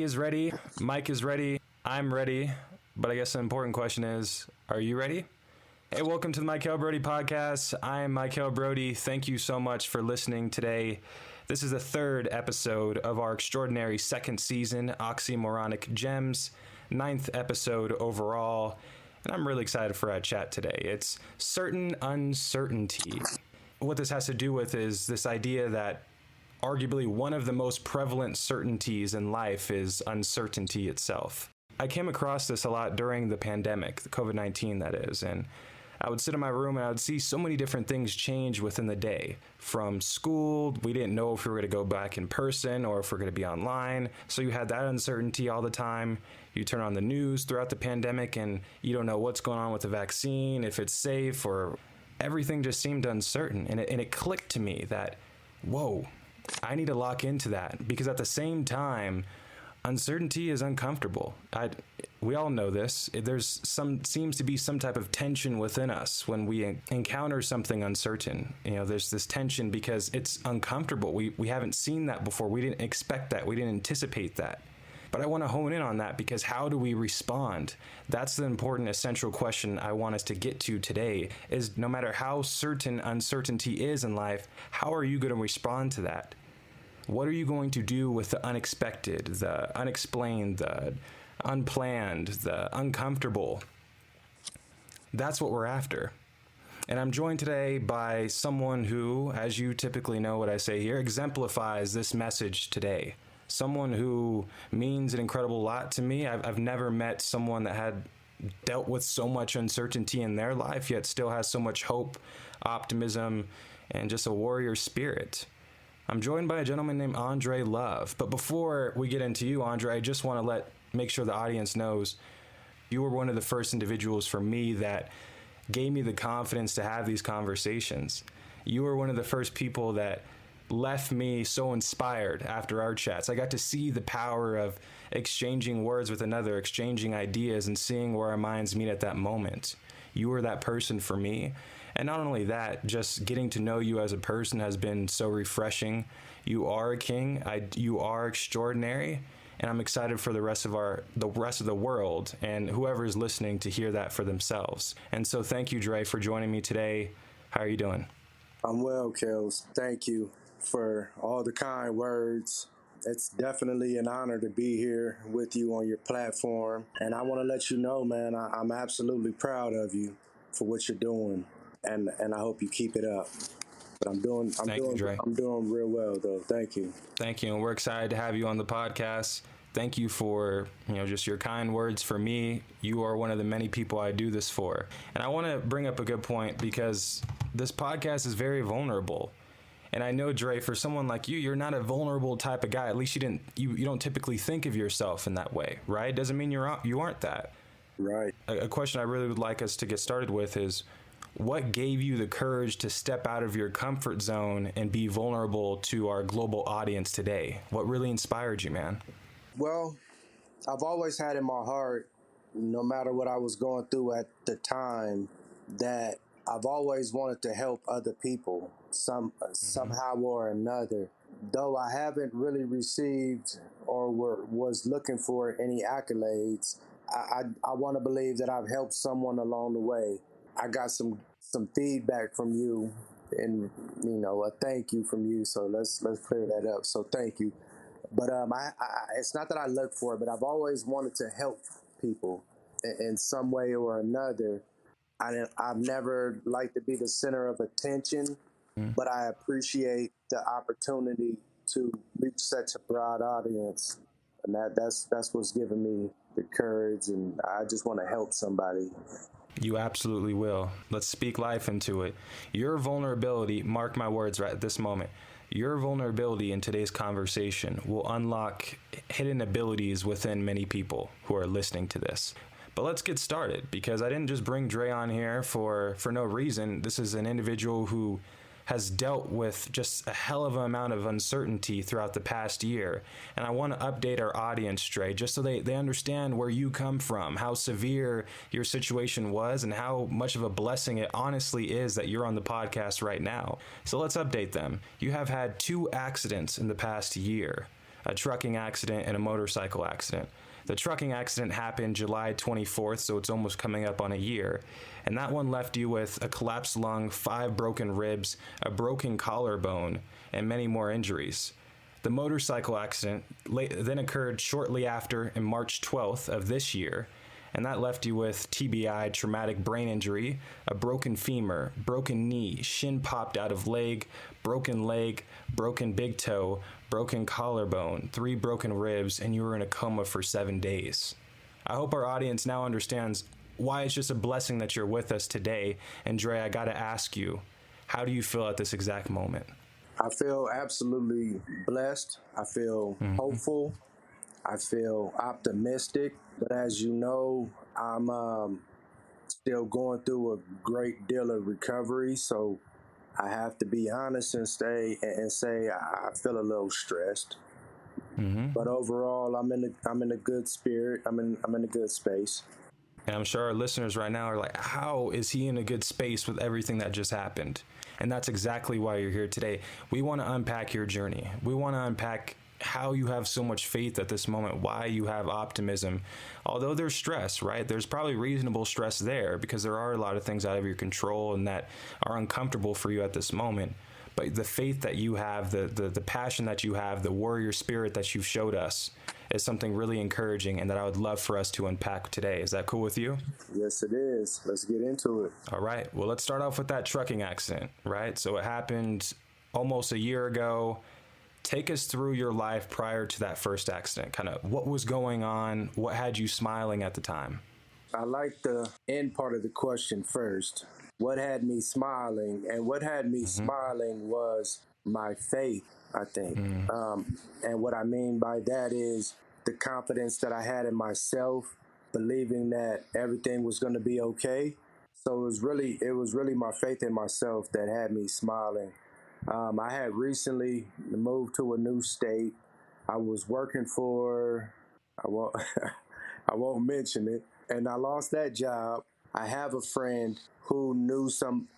is ready. Mike is ready. I'm ready. But I guess the important question is, are you ready? Hey, welcome to the Mykel Broady podcast. I am Mykel Broady. Thank you so much for listening today. This is the third episode of our extraordinary second season, Oxymoronic Gems, 9th episode overall. And I'm really excited for our chat today. It's certain uncertainty. What this has to do with is this idea that arguably one of the most prevalent certainties in life is uncertainty itself. I came across this a lot during the pandemic, the COVID-19 that is, and I would sit in my room and I would see so many different things change within the day. From school, we didn't know if we were going to go back in person or if we're going to be online. So you had that uncertainty all the time. You turn on the news throughout the pandemic and you don't know what's going on with the vaccine, if it's safe, or everything just seemed uncertain. And it clicked to me that, whoa, I need to lock into that, because at the same time, uncertainty is uncomfortable. We all know this. Seems to be some type of tension within us when we encounter something uncertain. There's this tension because it's uncomfortable. We haven't seen that before. We didn't expect that. We didn't anticipate that. But I want to hone in on that, because how do we respond? That's the important, essential question I want us to get to today, is no matter how certain uncertainty is in life, how are you going to respond to that? What are you going to do with the unexpected, the unexplained, the unplanned, the uncomfortable? That's what we're after. And I'm joined today by someone who, as you typically know what I say here, exemplifies this message today. Someone who means an incredible lot to me. I've never met someone that had dealt with so much uncertainty in their life, yet still has so much hope, optimism, and just a warrior spirit. I'm joined by a gentleman named Andre Love. But before we get into you, Andre, I just want to make sure the audience knows you were one of the first individuals for me that gave me the confidence to have these conversations. You were one of the first people that left me so inspired after our chats. I got to see the power of exchanging words with another, exchanging ideas, and seeing where our minds meet at that moment. You were that person for me. And not only that, just getting to know you as a person has been so refreshing. You are a king. You are extraordinary. And I'm excited for the rest of the world and whoever is listening to hear that for themselves. And so thank you, Dre, for joining me today. How are you doing? I'm well, Kels. Thank you for all the kind words. It's definitely an honor to be here with you on your platform. And I want to let you know, man, I'm absolutely proud of you for what you're doing. And I hope you keep it up. But I'm doing real well, though. Thank you. Thank you. And we're excited to have you on the podcast. Thank you for, just your kind words for me. You are one of the many people I do this for. And I want to bring up a good point, because this podcast is very vulnerable. And I know, Dre, for someone like you, you're not a vulnerable type of guy. At least you don't typically think of yourself in that way, right? Doesn't mean you aren't that. Right. A question I really would like us to get started with is, what gave you the courage to step out of your comfort zone and be vulnerable to our global audience today? What really inspired you, man? Well, I've always had in my heart, no matter what I was going through at the time, that I've always wanted to help other people somehow or another. Though I haven't really received or was looking for any accolades, I want to believe that I've helped someone along the way. I got some feedback from you, and a thank you from you. So let's clear that up. So thank you. But it's not that I look for it, but I've always wanted to help people in some way or another. I've never liked to be the center of attention, but I appreciate the opportunity to reach such a broad audience, and that's what's given me the courage, and I just want to help somebody. You absolutely will. Let's speak life into it. Your vulnerability, mark my words right at this moment, your vulnerability in today's conversation will unlock hidden abilities within many people who are listening to this. But let's get started, because I didn't just bring Dre on here for no reason. This is an individual who has dealt with just a hell of an amount of uncertainty throughout the past year. And I want to update our audience, Dre, just so they understand where you come from, how severe your situation was, and how much of a blessing it honestly is that you're on the podcast right now. So let's update them. You have had 2 accidents in the past year. a trucking accident, and a motorcycle accident. The trucking accident happened July 24th, so it's almost coming up on a year. And that one left you with a collapsed lung, 5 broken ribs, a broken collarbone, and many more injuries. The motorcycle accident then occurred shortly after, in March 12th of this year, and that left you with TBI, traumatic brain injury, a broken femur, broken knee, shin popped out of leg, broken big toe, broken collarbone, 3 broken ribs, and you were in a coma for 7 days. I hope our audience now understands why it's just a blessing that you're with us today. And Dre, I gotta ask you, how do you feel at this exact moment? I feel absolutely blessed. I feel hopeful. I feel optimistic. But as you know, I'm still going through a great deal of recovery. So I have to be honest and say I feel a little stressed. But overall, I'm in a good spirit. I'm in a good space. And I'm sure our listeners right now are like, how is he in a good space with everything that just happened? And that's exactly why you're here today. We want to unpack your journey. We want to unpack how you have so much faith at this moment, why you have optimism. Although there's stress, right? There's probably reasonable stress there because there are a lot of things out of your control and that are uncomfortable for you at this moment. But the faith that you have, the passion that you have, the warrior spirit that you've showed us is something really encouraging and that I would love for us to unpack today. Is that cool with you? Yes, it is. Let's get into it. All right. Well, let's start off with that trucking accident, right? So it happened almost a year ago. Take us through your life prior to that first accident. Kind of what was going on? What had you smiling at the time? I like the end part of the question first. What had me smiling? And what had me smiling was my faith, I think. And what I mean by that is the confidence that I had in myself, believing that everything was going to be okay. So it was really my faith in myself that had me smiling. I had recently moved to a new state. I was working for, I won't, I won't mention it, and I lost that job. I have a friend who knew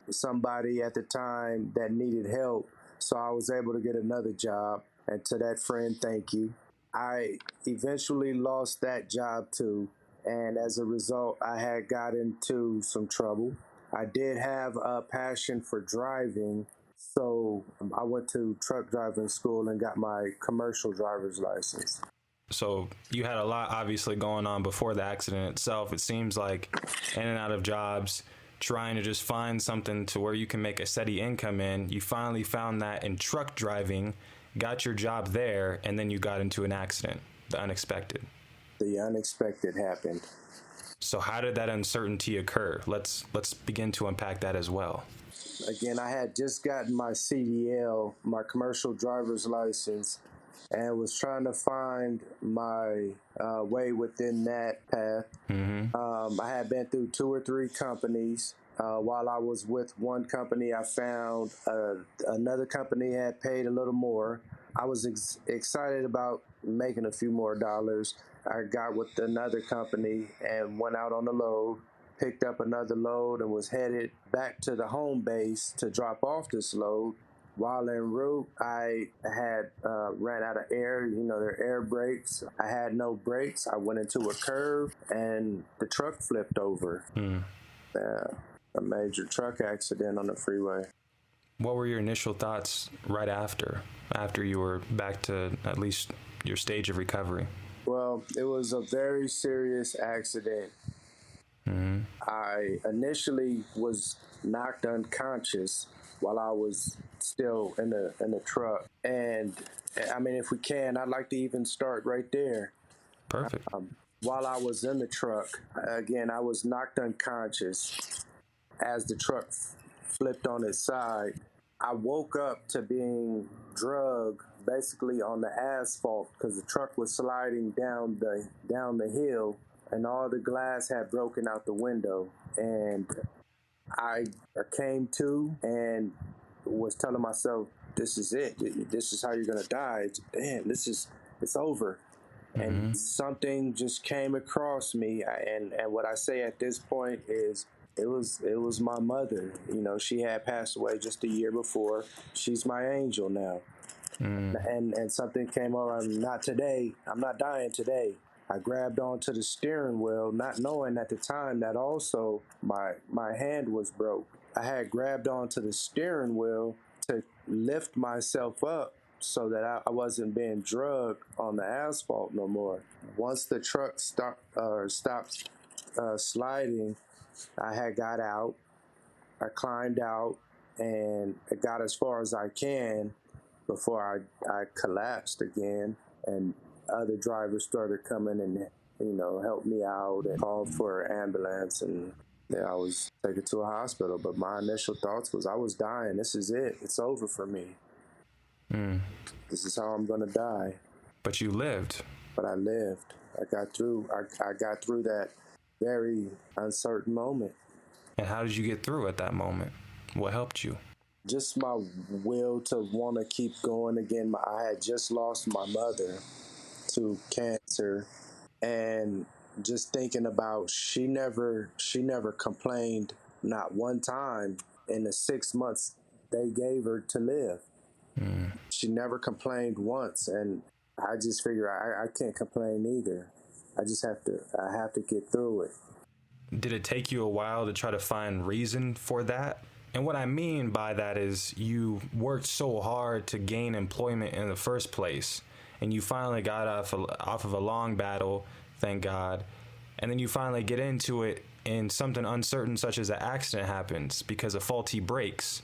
somebody at the time that needed help, so I was able to get another job. And to that friend, thank you. I eventually lost that job too, and as a result, I had got into some trouble. I did have a passion for driving, so I went to truck driving school and got my commercial driver's license. So you had a lot obviously going on before the accident itself. It seems like in and out of jobs, trying to just find something to where you can make a steady income in. You finally found that in truck driving, got your job there, and then you got into an accident, the unexpected. The unexpected happened. So how did that uncertainty occur? Let's begin to unpack that as well. Again, I had just gotten my CDL, my commercial driver's license, and was trying to find my way within that path. I had been through 2 or 3 companies. While I was with one company, I found another company had paid a little more. I was excited about making a few more dollars. I got with another company and went out on the load, picked up another load, and was headed back to the home base to drop off this load. While en route, I had ran out of air. You know, their air brakes. I had no brakes. I went into a curve, and the truck flipped over. A major truck accident on the freeway. What were your initial thoughts right after you were back to at least your stage of recovery? Well, it was a very serious accident. I initially was knocked unconscious while I was still in the truck. And I mean, if we can, I'd like to even start right there. Perfect. While I was in the truck, again, I was knocked unconscious as the truck flipped on its side. I woke up to being drugged basically on the asphalt because the truck was sliding down the hill and all the glass had broken out the window. And I came to and was telling myself, this is it. This is how you're going to die. Damn, it's over. And something just came across me. And what I say at this point is, it was my mother. You know, she had passed away just a year before. She's my angel now. And something came over. Not today. I'm not dying today. I grabbed onto the steering wheel, not knowing at the time that also my hand was broke. I had grabbed onto the steering wheel to lift myself up so that I wasn't being drugged on the asphalt no more. Once the truck stopped sliding, I had got out. I climbed out and I got as far as I can before I collapsed again. And other drivers started coming and, helped me out and called for an ambulance. And I was taken to a hospital. But my initial thoughts was I was dying. This is it. It's over for me. This is how I'm going to die. But you lived. But I lived. I got through. I got through that very uncertain moment. And how did you get through at that moment? What helped you? Just my will to want to keep going again. I had just lost my mother to cancer, and just thinking about she never complained, not one time in the 6 months they gave her to live. She never complained once, and I just figure I can't complain either. I have to get through it. Did it take you a while to try to find reason for that? And what I mean by that is you worked so hard to gain employment in the first place, and you finally got off of a long battle, thank God, and then you finally get into it and something uncertain such as an accident happens because of faulty brakes.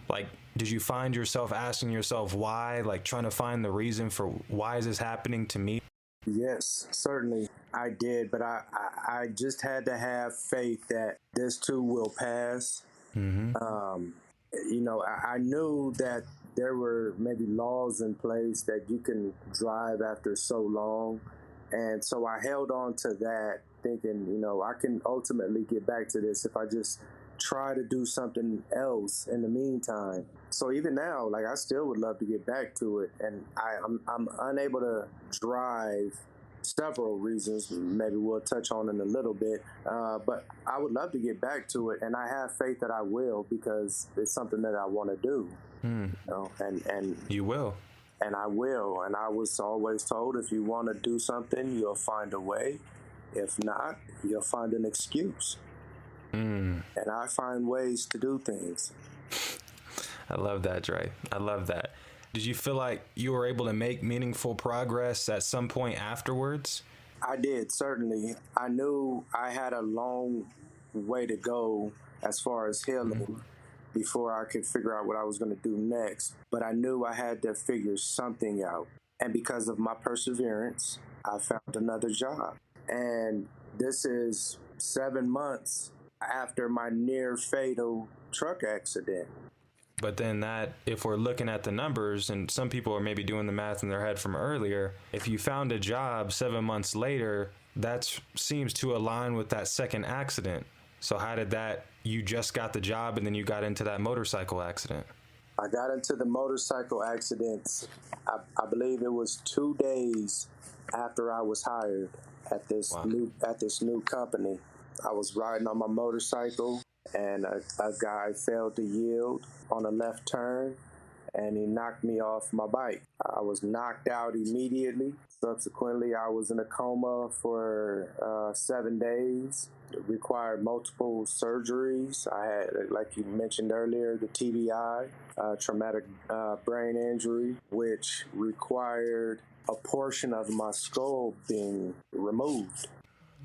Like, did you find yourself asking yourself why, like trying to find the reason for why is this happening to me? Yes, certainly I did, but I just had to have faith that this too will pass. I knew that there were maybe laws in place that you can drive after so long. And so I held on to that thinking, I can ultimately get back to this if I just try to do something else in the meantime. So even now, like I still would love to get back to it. And I'm unable to drive several reasons, maybe we'll touch on in a little bit, but I would love to get back to it, and I have faith that I will because it's something that I want to do. And you will. And I will. And I was always told if you want to do something, you'll find a way. If not, you'll find an excuse. And I find ways to do things. I love that, Dre. I love that. Did you feel like you were able to make meaningful progress at some point afterwards? I did, certainly. I knew I had a long way to go as far as healing before I could figure out what I was going to do next. But I knew I had to figure something out. And because of my perseverance, I found another job. And this is 7 months after my near fatal truck accident. But then that, if we're looking at the numbers, and some people are maybe doing the math in their head from earlier, if you found a job 7 months later, that seems to align with that second accident. So how did that, you just got the job and then you got into that motorcycle accident? I got into the motorcycle accidents, I believe it was 2 days after I was hired at this new company. I was riding on my motorcycle, and a guy failed to yield on a left turn, and he knocked me off my bike. I was knocked out immediately. Subsequently, I was in a coma for 7 days. It required multiple surgeries. I had, like you mentioned earlier, the TBI, traumatic brain injury, which required a portion of my skull being removed.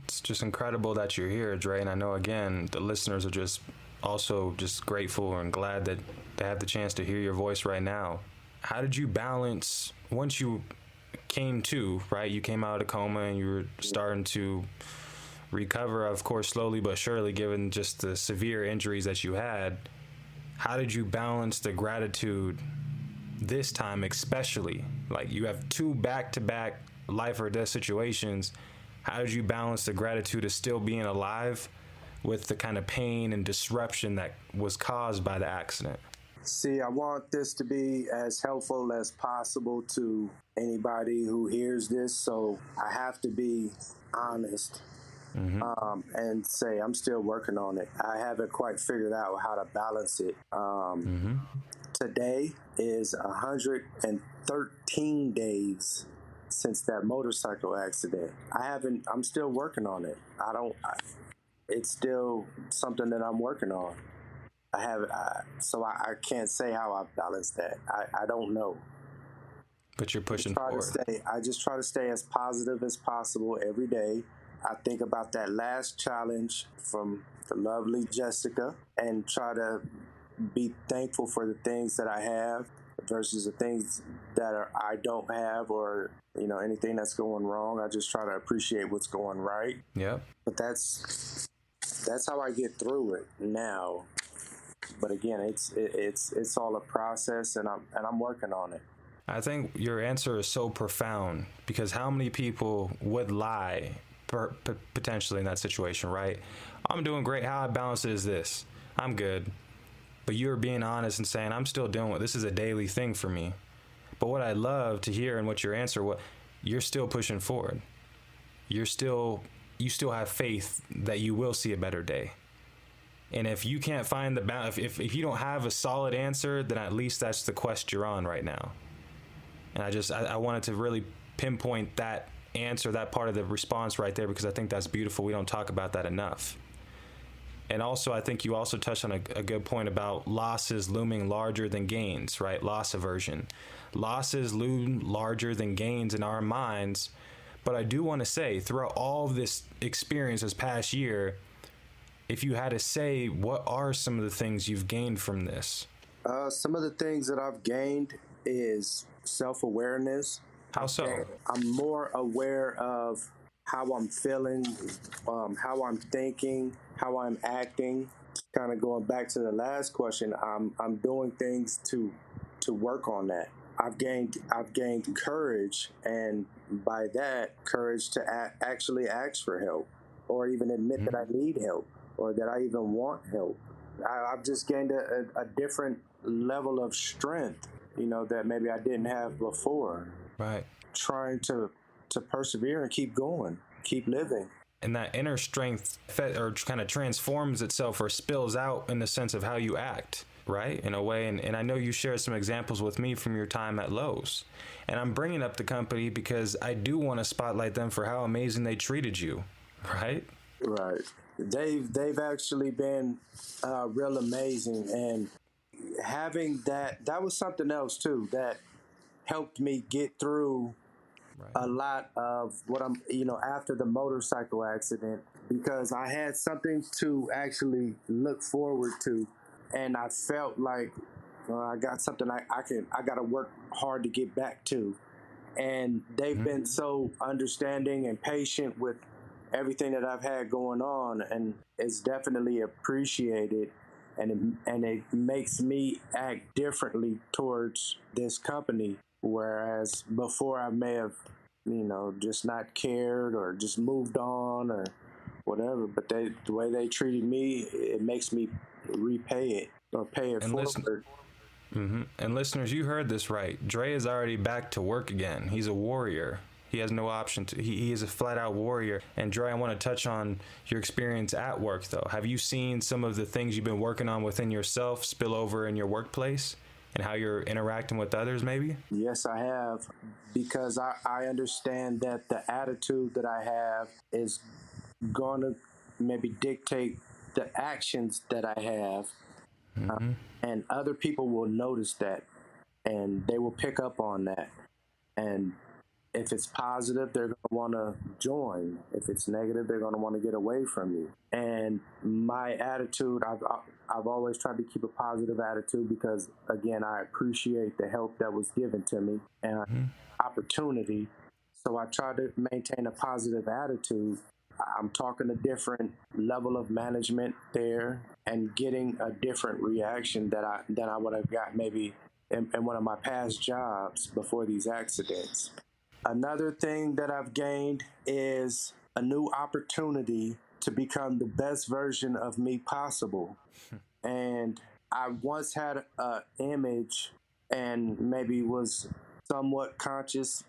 It's just incredible that you're here, Dre, and I know, again, the listeners are just grateful and glad that they have the chance to hear your voice right now. How did you balance, once you came to, right, you came out of a coma and you were starting to recover, of course, slowly but surely, given just the severe injuries that you had, how did you balance the gratitude this time especially? Like, you have 2 back-to-back life or death situations. How did you balance the gratitude of still being alive with the kind of pain and disruption that was caused by the accident? See, I want this to be as helpful as possible to anybody who hears this, so I have to be honest. and say I'm still working on it. I haven't quite figured out how to balance it. Today is 113 days since that motorcycle accident. I'm still working on it. It's still something that I'm working on. I can't say how I've balanced that. I don't know. But you're pushing forward. I just try to stay as positive as possible every day. I think about that last challenge from the lovely Jessica and try to be thankful for the things that I have versus the things that I don't have, or anything that's going wrong. I just try to appreciate what's going right. Yep. But that's how I get through it now. But again, it's all a process, and I'm working on it. I think your answer is so profound, because how many people would lie potentially in that situation, right? I'm doing great. How I balance it is this. I'm good. But you're being honest and saying, I'm still doing it. This is a daily thing for me. But what I love to hear and what your answer, you're still pushing forward. You still have faith that you will see a better day. And if you can't find the balance, if you don't have a solid answer, then at least that's the quest you're on right now. And I wanted to really pinpoint that answer, that part of the response right there, because I think that's beautiful. We don't talk about that enough. And also, I think you also touched on a good point about losses looming larger than gains, right? Loss aversion. Losses loom larger than gains in our minds. But I do want to say, throughout all of this experience this past year, if you had to say, what are some of the things you've gained from this? Some of the things that I've gained is self-awareness. How so? I'm more aware of how I'm feeling, how I'm thinking, how I'm acting. Kind of going back to the last question, I'm doing things to work on that. I've gained courage, and by that courage to actually ask for help, or even admit that I need help, or that I even want help. I've just gained a different level of strength, that maybe I didn't have before. Right. Trying to persevere and keep going, keep living. And that inner strength kind of transforms itself or spills out in the sense of how you act, right? In a way. And I know you shared some examples with me from your time at Lowe's. And I'm bringing up the company because I do want to spotlight them for how amazing they treated you, right? Right. They've actually been real amazing. And having that was something else too that helped me get through a lot of what I'm, after the motorcycle accident, because I had something to actually look forward to, and I felt like I got something I got to work hard to get back to, and they've been so understanding and patient with everything that I've had going on, and it's definitely appreciated, and it makes me act differently towards this company, whereas before I may have just not cared or just moved on or whatever. But the way they treated me, it makes me repay it or pay it forward. And listeners, you heard this right. Dre is already back to work again. He's a warrior. He has no option to. He is a flat out warrior. And Dre, I want to touch on your experience at work, though. Have you seen some of the things you've been working on within yourself spill over in your workplace? And how you're interacting with others, maybe? Yes, I have, because I understand that the attitude that I have is going to maybe dictate the actions that I have, and other people will notice that, and they will pick up on that. And if it's positive, they're going to want to join. If it's negative, they're going to want to get away from you. And my attitude, I've always tried to keep a positive attitude, because, again, I appreciate the help that was given to me and opportunity. So I try to maintain a positive attitude. I'm talking a different level of management there and getting a different reaction than I would have got maybe in one of my past jobs before these accidents. Another thing that I've gained is a new opportunity to become the best version of me possible. And I once had an image and maybe was somewhat conscious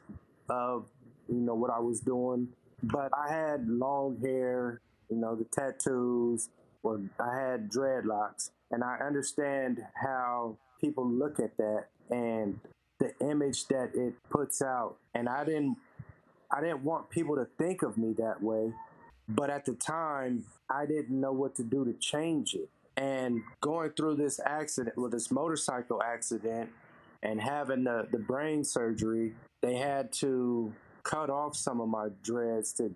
of, what I was doing but I had long hair, the tattoos, or I had dreadlocks, and I understand how people look at that and the image that it puts out. And I didn't want people to think of me that way, but at the time, I didn't know what to do to change it. And going through this accident, with this motorcycle accident, and having the brain surgery, they had to cut off some of my dreads to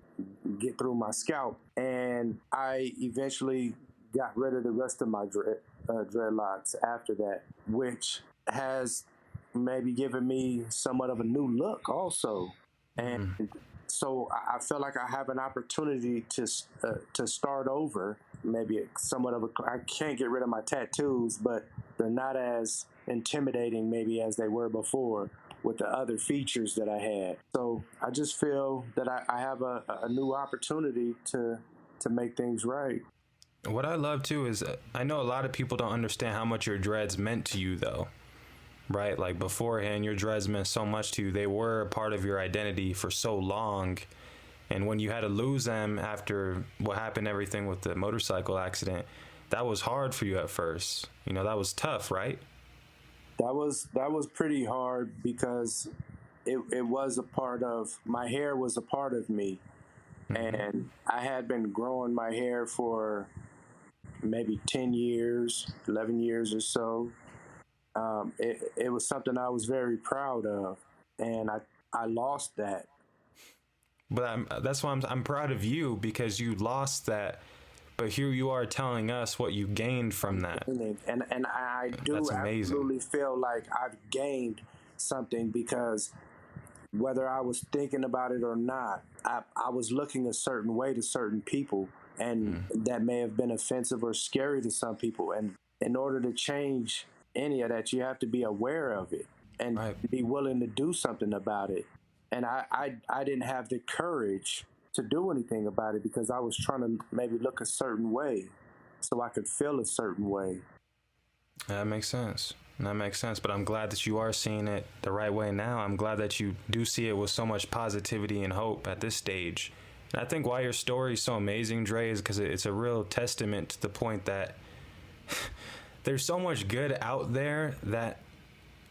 get through my scalp. And I eventually got rid of the rest of my dreadlocks after that, which has maybe given me somewhat of a new look also. And so I feel like I have an opportunity to start over. Maybe somewhat of a, I can't get rid of my tattoos, but they're not as intimidating maybe as they were before with the other features that I had. So I just feel that I have a new opportunity to make things right. What I love too is I know a lot of people don't understand how much your dreads meant to you though. Right? Like beforehand, your dreads meant so much to you. They were a part of your identity for so long. And when you had to lose them after what happened, everything with the motorcycle accident, that was hard for you at first. That was tough, right? That was pretty hard because it was a part of my hair was a part of me. And I had been growing my hair for maybe 10 years, 11 years or so. It was something I was very proud of, and I lost that. But that's why I'm proud of you, because you lost that. But here you are telling us what you gained from that. And I do absolutely feel like I've gained something, because whether I was thinking about it or not, I was looking a certain way to certain people, and that may have been offensive or scary to some people. And in order to change any of that, you have to be aware of it and be willing to do something about it. And I didn't have the courage to do anything about it because I was trying to maybe look a certain way so I could feel a certain way. That makes sense. But I'm glad that you are seeing it the right way now. I'm glad that you do see it with so much positivity and hope at this stage. And I think why your story is so amazing, Dre, is because it's a real testament to the point that there's so much good out there that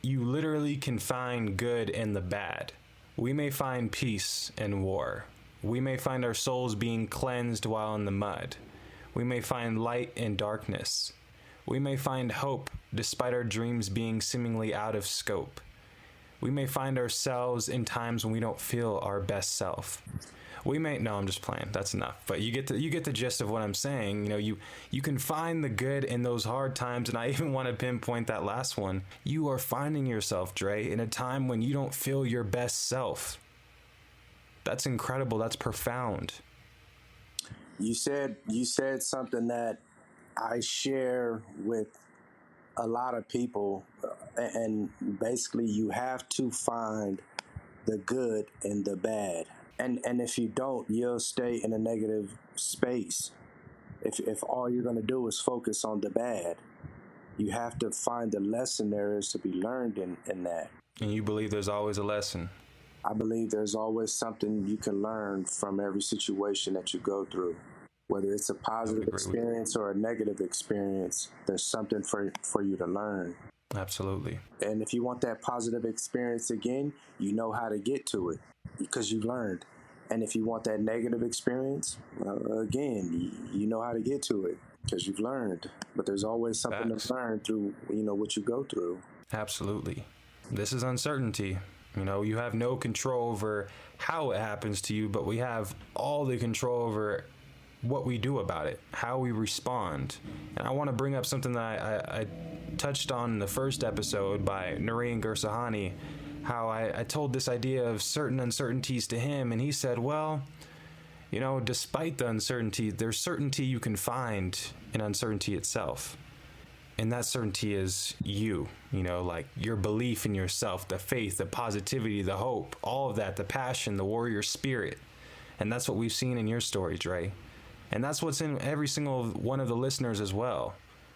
you literally can find good in the bad. We may find peace in war. We may find our souls being cleansed while in the mud. We may find light in darkness. We may find hope despite our dreams being seemingly out of scope. We may find ourselves in times when we don't feel our best self. No, I'm just playing. That's enough. But you get the gist of what I'm saying. You can find the good in those hard times, and I even want to pinpoint that last one. You are finding yourself, Dre, in a time when you don't feel your best self. That's incredible. That's profound. You said something that I share with a lot of people, and basically you have to find the good in the bad. And if you don't, you'll stay in a negative space. If all you're going to do is focus on the bad, you have to find the lesson there is to be learned in that. And you believe there's always a lesson? I believe there's always something you can learn from every situation that you go through. Whether it's a positive experience or a negative experience, there's something for you to learn. Absolutely. And if you want that positive experience again, you know how to get to it because you've learned. And if you want that negative experience, again, you know how to get to it because you've learned. But there's always something to learn through, what you go through. Absolutely. This is uncertainty. You have no control over how it happens to you, but we have all the control over what we do about it, how we respond. And I want to bring up something that I touched on in the first episode by Noreen Gursahani, how I told this idea of certain uncertainties to him, and he said, well, despite the uncertainty, there's certainty you can find in uncertainty itself. And that certainty is you, like your belief in yourself, the faith, the positivity, the hope, all of that, the passion, the warrior spirit. And that's what we've seen in your story, Dre. And that's what's in every single one of the listeners as well.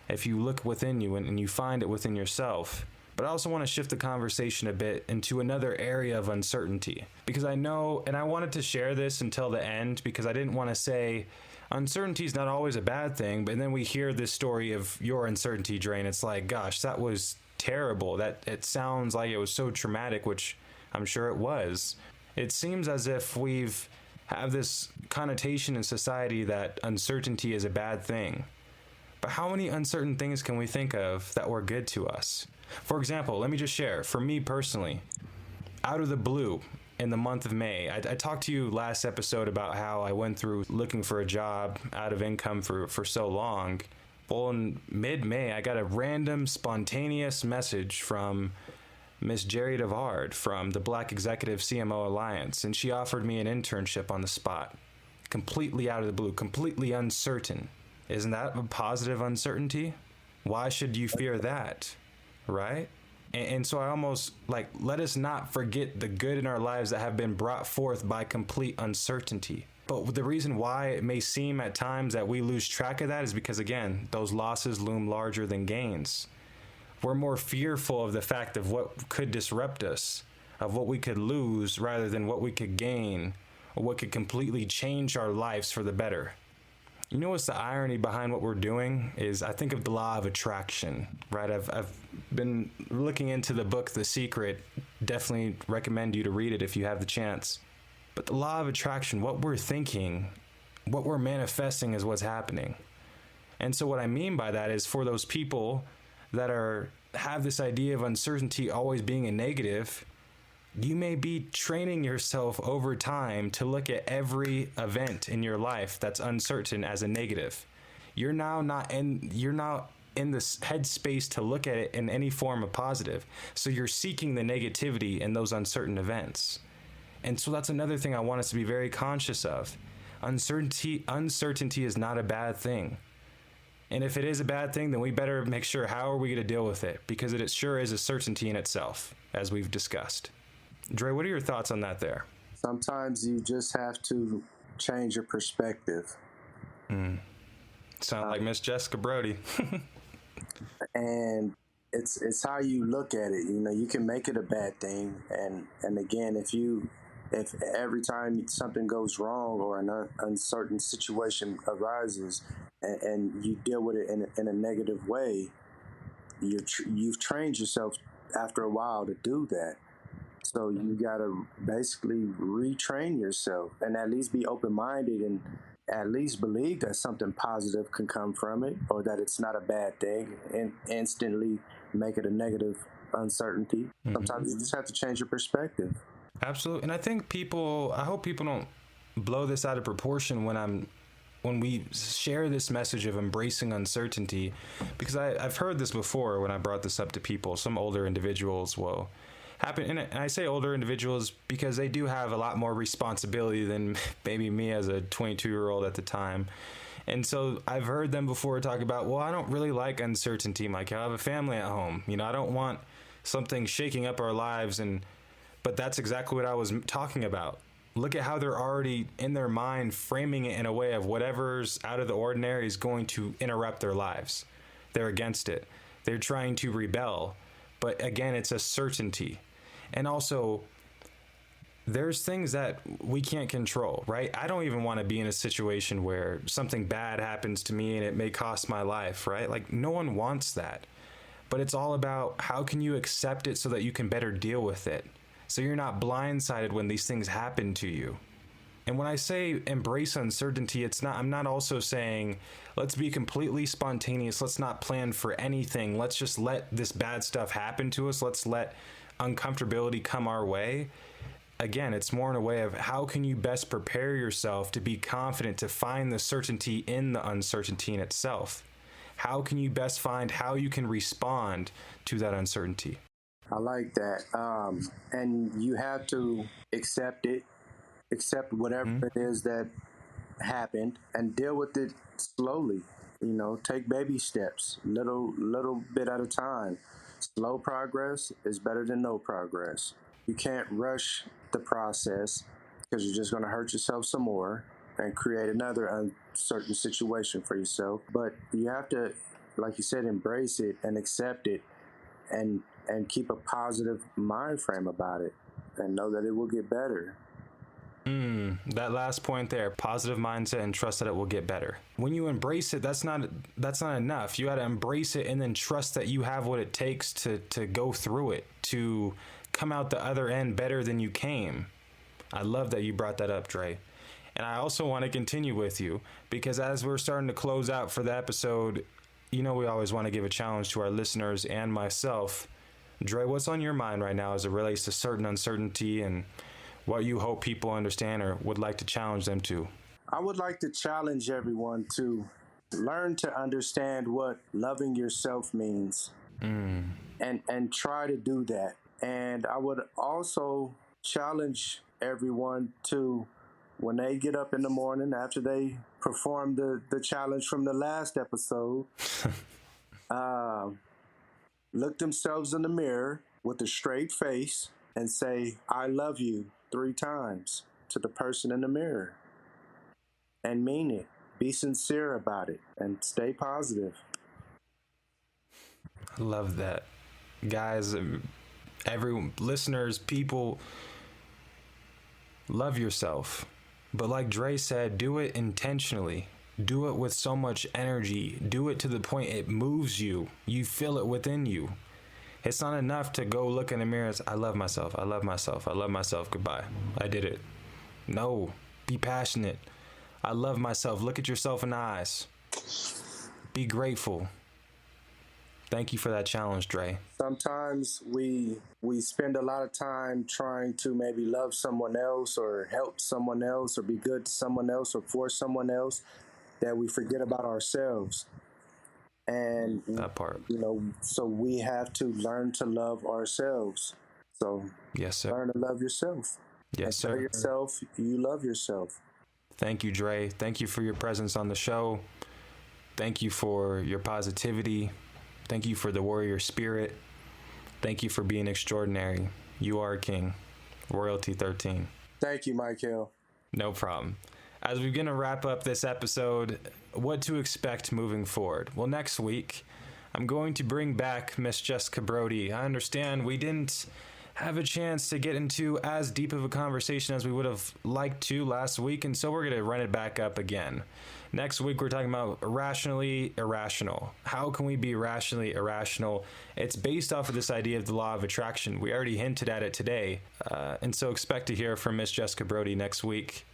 If you look within you and you find it within yourself, But I also want to shift the conversation a bit into another area of uncertainty, because I know, and I wanted to share this until the end because I didn't want to say uncertainty is not always a bad thing, but then we hear this story of your uncertainty, Dre, and it's like, gosh, that was terrible. That it sounds like it was so traumatic, which I'm sure it was. It seems as if we've have this connotation in society that uncertainty is a bad thing. But how many uncertain things can we think of that were good to us? For example, let me just share, for me personally, out of the blue, in the month of May, I talked to you last episode about how I went through looking for a job out of income for so long. Well, in mid-May, I got a random, spontaneous message from Miss Jerry DeVard from the Black Executive CMO Alliance, and she offered me an internship on the spot. Completely out of the blue, completely uncertain. Isn't that a positive uncertainty? Why should you fear that? Right? And so I almost let us not forget the good in our lives that have been brought forth by complete uncertainty. But the reason why it may seem at times that we lose track of that is because, again, those losses loom larger than gains. We're more fearful of the fact of what could disrupt us, of what we could lose rather than what we could gain, or what could completely change our lives for the better. You know what's the irony behind what we're doing is I think of the law of attraction, right? I've been looking into the book, The Secret. Definitely recommend you to read it if you have the chance. But the law of attraction, what we're thinking, what we're manifesting is what's happening. And so what I mean by that is for those people that have this idea of uncertainty always being a negative, you may be training yourself over time to look at every event in your life that's uncertain as a negative. You're now in this headspace to look at it in any form of positive. So you're seeking the negativity in those uncertain events. And so that's another thing I want us to be very conscious of. Uncertainty is not a bad thing. And if it is a bad thing, then we better make sure how are we going to deal with it, because it sure is a certainty in itself, as we've discussed. Dre, what are your thoughts on that there? Sometimes you just have to change your perspective. Sound like Miss Jessica Brody. And it's how you look at it. You know, you can make it a bad thing. And again, if every time something goes wrong or an uncertain situation arises and you deal with it in a negative way, you've trained yourself after a while to do that. So you got to basically retrain yourself and at least be open-minded and at least believe that something positive can come from it or that it's not a bad thing and instantly make it a negative uncertainty. Sometimes you just have to change your perspective. Absolutely. And I think I hope people don't blow this out of proportion when we share this message of embracing uncertainty, because I've heard this before when I brought this up to people. Some older individuals will happen, and I say older individuals because they do have a lot more responsibility than maybe me as a 22-year-old at the time. And so I've heard them before talk about, well, I don't really like uncertainty, Mykel. I have a family at home. You know, I don't want something shaking up our lives. But that's exactly what I was talking about. Look at how they're already in their mind framing it in a way of whatever's out of the ordinary is going to interrupt their lives. They're against it. They're trying to rebel. But again, it's a certainty. And also, there's things that we can't control, right? I don't even want to be in a situation where something bad happens to me and it may cost my life, right? Like, no one wants that. But it's all about how can you accept it so that you can better deal with it. So you're not blindsided when these things happen to you. And when I say embrace uncertainty, I'm not also saying, let's be completely spontaneous. Let's not plan for anything. Let's just let this bad stuff happen to us. Let's let uncomfortability come our way. Again, it's more in a way of how can you best prepare yourself to be confident, to find the certainty in the uncertainty in itself. How can you best find how you can respond to that uncertainty? I like that. And you have to accept whatever it is that happened and deal with it slowly. You know, take baby steps, little bit at a time. Slow progress is better than no progress. You can't rush the process because you're just going to hurt yourself some more and create another uncertain situation for yourself. But you have to, like you said, embrace it and accept it and and keep a positive mind frame about it and know that it will get better. That last point there, positive mindset and trust that it will get better. When you embrace it, that's not enough. You got to embrace it and then trust that you have what it takes to go through it, to come out the other end better than you came. I love that you brought that up, Dre. And I also want to continue with you because as we're starting to close out for the episode, you know we always want to give a challenge to our listeners and myself. Dre, what's on your mind right now as it relates to certain uncertainty and what you hope people understand or would like to challenge them to? I would like to challenge everyone to learn to understand what loving yourself means and try to do that. And I would also challenge everyone to, when they get up in the morning after they perform the challenge from the last episode, look themselves in the mirror with a straight face and say, I love you 3 times to the person in the mirror. And mean it. Be sincere about it and stay positive. I love that. Guys, listeners, people, love yourself. But like Dre said, do it intentionally. Do it with so much energy. Do it to the point it moves you. You feel it within you. It's not enough to go look in the mirror and say, I love myself. I love myself. I love myself. Goodbye. I did it. No. Be passionate. I love myself. Look at yourself in the eyes. Be grateful. Thank you for that challenge, Dre. Sometimes we spend a lot of time trying to maybe love someone else or help someone else or be good to someone else or for someone else that we forget about ourselves. And that part, so we have to learn to love ourselves. So yes, sir. Learn to love yourself. Yes, sir. Tell yourself you love yourself. Thank you, Dre. Thank you for your presence on the show. Thank you for your positivity. Thank you for the warrior spirit. Thank you for being extraordinary. You are a king. Royalty 13. Thank you, Mykel. No problem. As we're going to wrap up this episode, what to expect moving forward? Well, next week, I'm going to bring back Miss Jessica Broady. I understand we didn't have a chance to get into as deep of a conversation as we would have liked to last week, and so we're going to run it back up again. Next week, we're talking about rationally irrational. How can we be rationally irrational? It's based off of this idea of the law of attraction. We already hinted at it today, and so expect to hear from Miss Jessica Broady next week.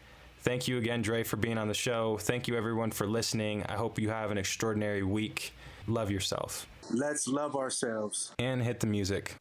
Thank you again, Dre, for being on the show. Thank you, everyone, for listening. I hope you have an extraordinary week. Love yourself. Let's love ourselves. And hit the music.